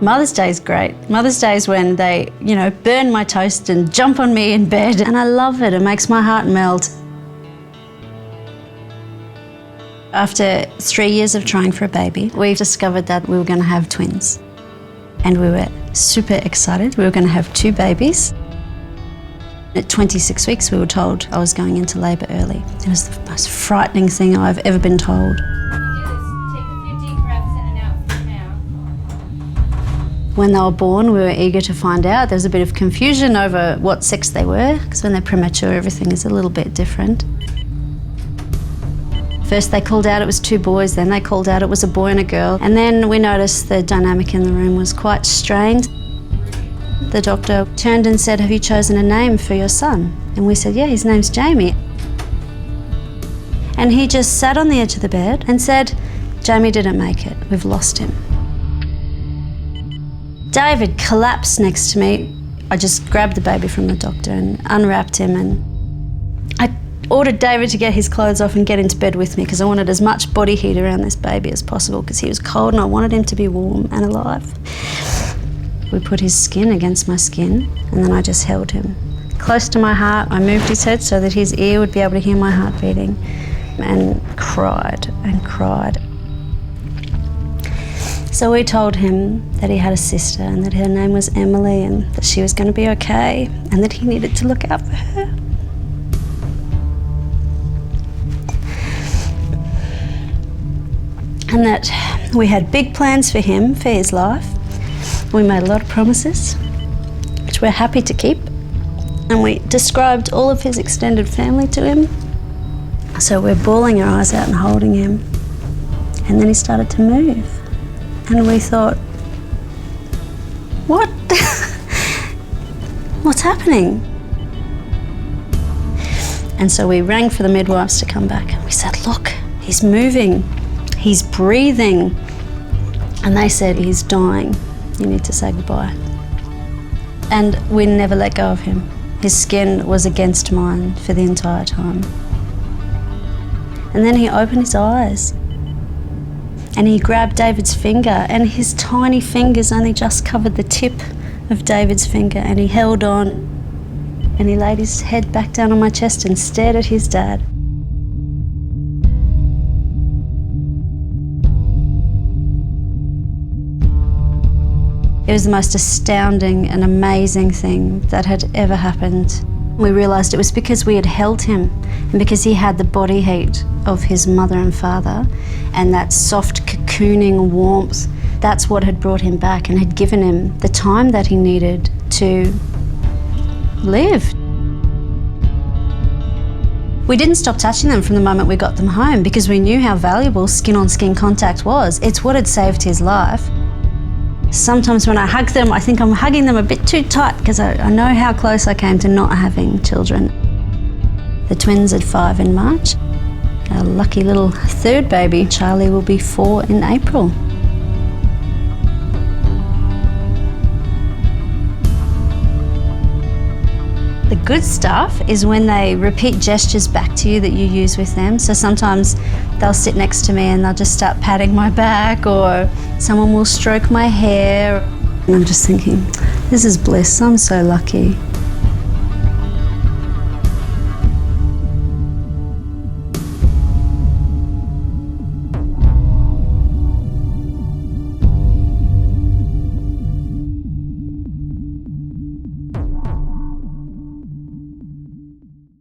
Mother's Day is great. Mother's Day is when they, burn my toast and jump on me in bed. And I love it. It makes my heart melt. After 3 years of trying for a baby, we discovered that we were going to have twins. And we were super excited. We were going to have 2 babies. At 26 weeks, we were told I was going into labour early. It was the most frightening thing I've ever been told. When they were born, we were eager to find out. There was a bit of confusion over what sex they were, because when they're premature, everything is a little bit different. First they called out it was 2 boys, then they called out it was a boy and a girl, and then we noticed the dynamic in the room was quite strained. The doctor turned and said, "Have you chosen a name for your son?" And we said, "Yeah, his name's Jamie." And he just sat on the edge of the bed and said, "Jamie didn't make it, we've lost him." David collapsed next to me. I just grabbed the baby from the doctor and unwrapped him, and I ordered David to get his clothes off and get into bed with me because I wanted as much body heat around this baby as possible because he was cold and I wanted him to be warm and alive. We put his skin against my skin and then I just held him close to my heart. I moved his head so that his ear would be able to hear my heart beating, and cried and cried. So we told him that he had a sister and that her name was Emily and that she was going to be okay and that he needed to look out for her. And that we had big plans for him, for his life. We made a lot of promises, which we're happy to keep. And we described all of his extended family to him. So we're bawling our eyes out and holding him. And then he started to move. And we thought, what? What's happening? And so we rang for the midwives to come back. And we said, look, he's moving, he's breathing. And they said, he's dying, you need to say goodbye. And we never let go of him. His skin was against mine for the entire time. And then he opened his eyes. And he grabbed David's finger, and his tiny fingers only just covered the tip of David's finger, and he held on, and he laid his head back down on my chest and stared at his dad. It was the most astounding and amazing thing that had ever happened. We realised it was because we had held him and because he had the body heat of his mother and father and that soft cocooning warmth. That's what had brought him back and had given him the time that he needed to live. We didn't stop touching them from the moment we got them home because we knew how valuable skin-on-skin contact was. It's what had saved his life. Sometimes when I hug them, I think I'm hugging them a bit too tight because I know how close I came to not having children. The twins are 5 in March. Our lucky little third baby, Charlie, will be 4 in April. The good stuff is when they repeat gestures back to you that you use with them. So sometimes they'll sit next to me and they'll just start patting my back, or someone will stroke my hair. And I'm just thinking, this is bliss, I'm so lucky.